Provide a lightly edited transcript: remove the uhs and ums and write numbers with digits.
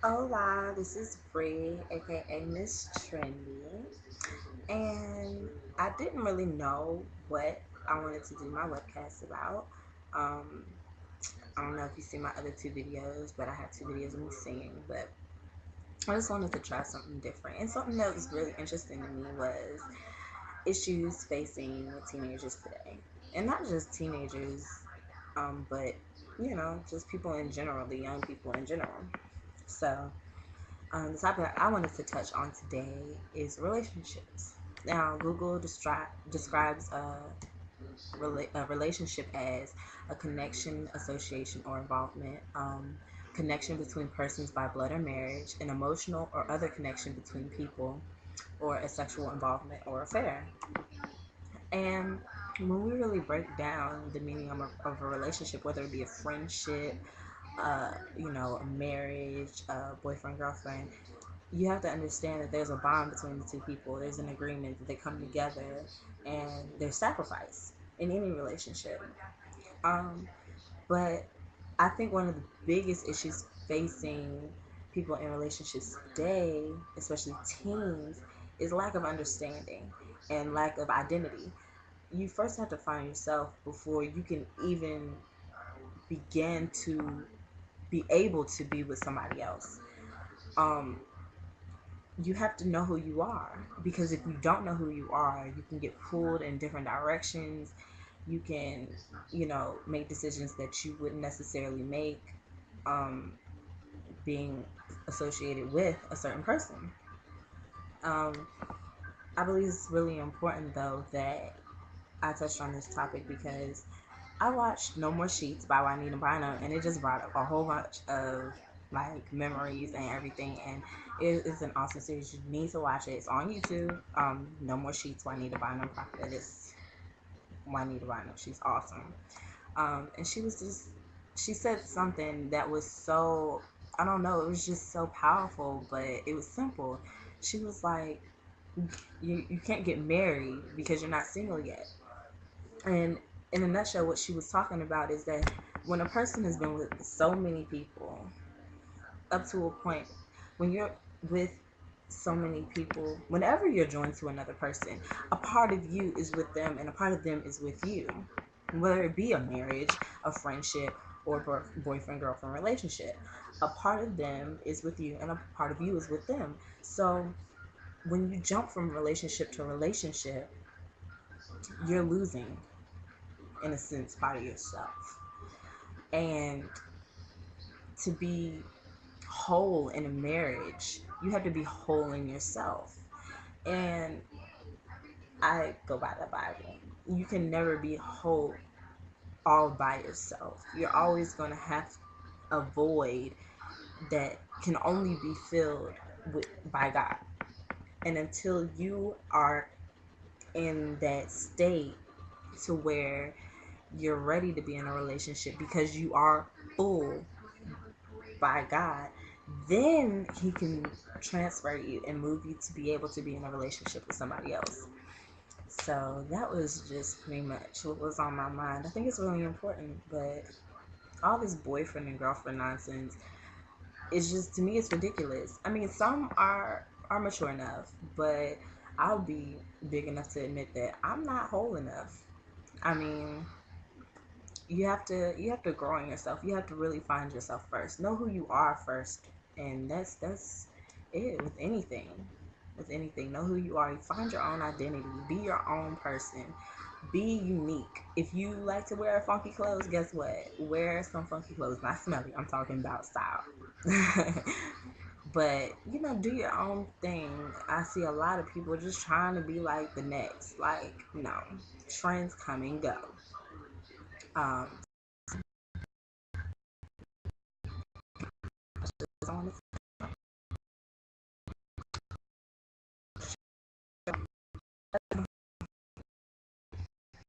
Hola, this is Bree, aka Miss Trendy, and I didn't really know what I wanted to do my webcast about. Um, I don't know if you see my other two videos, but I have two videos of me singing. But I just wanted to try something different, and something that was really interesting to me was issues facing teenagers today, and not just teenagers, but just people in general, the young people in general. So the topic I wanted to touch on today is relationships. Now, Google describes a relationship as a connection, association, or involvement, connection between persons by blood or marriage, an emotional or other connection between people, or a sexual involvement or affair. And when we really break down the meaning of a relationship, whether it be a friendship, a marriage, boyfriend, girlfriend, you have to understand that there's a bond between the two people. There's an agreement that they come together, and there's sacrifice in any relationship. Um, but I think one of the biggest issues facing people in relationships today, especially teens, is lack of understanding and lack of identity. You first have to find yourself before you can even begin to be able to be with somebody else. Um, you have to know who you are, because if you don't know who you are, you can get pulled in different directions. You can, make decisions that you wouldn't necessarily make, um, being associated with a certain person. um, I believe it's really important though that I touched on this topic because I watched No More Sheets by Juanita Bynum, and it just brought up a whole bunch of like memories and everything. And it is an awesome series. You need to watch it. It's on YouTube. No More Sheets, Juanita Bynum. That is Juanita Bynum. She's awesome. And she said something that was so, I don't know, it was just so powerful, but it was simple. She was like, you can't get married because you're not single yet. And in a nutshell, what she was talking about is that when a person has been with so many people, up to a point, when you're with so many people, whenever you're joined to another person, a part of you is with them and a part of them is with you. Whether it be a marriage, a friendship, or boyfriend girlfriend relationship, a part of them is with you and a part of you is with them. So when you jump from relationship to relationship, you're losing, in a sense, part of yourself. And to be whole in a marriage, you have to be whole in yourself. And I go by the Bible. You can never be whole all by yourself. You're always going to have a void that can only be filled by God. And until you are in that state to where you're ready to be in a relationship because you are full by God, then He can transfer you and move you to be able to be in a relationship with somebody else. So that was just pretty much what was on my mind. I think it's really important, but all this boyfriend and girlfriend nonsense is just, to me, it's ridiculous. I mean, some are mature enough, but I'll be big enough to admit that I'm not whole enough. I mean, you have to grow in yourself. You have to really find yourself first. Know who you are first, and that's it with anything. With anything, know who you are. You find your own identity. Be your own person. Be unique. If you like to wear funky clothes, guess what? Wear some funky clothes. Not smelly. I'm talking about style. But do your own thing. I see a lot of people just trying to be like the next. Like, no, trends come and go. Um,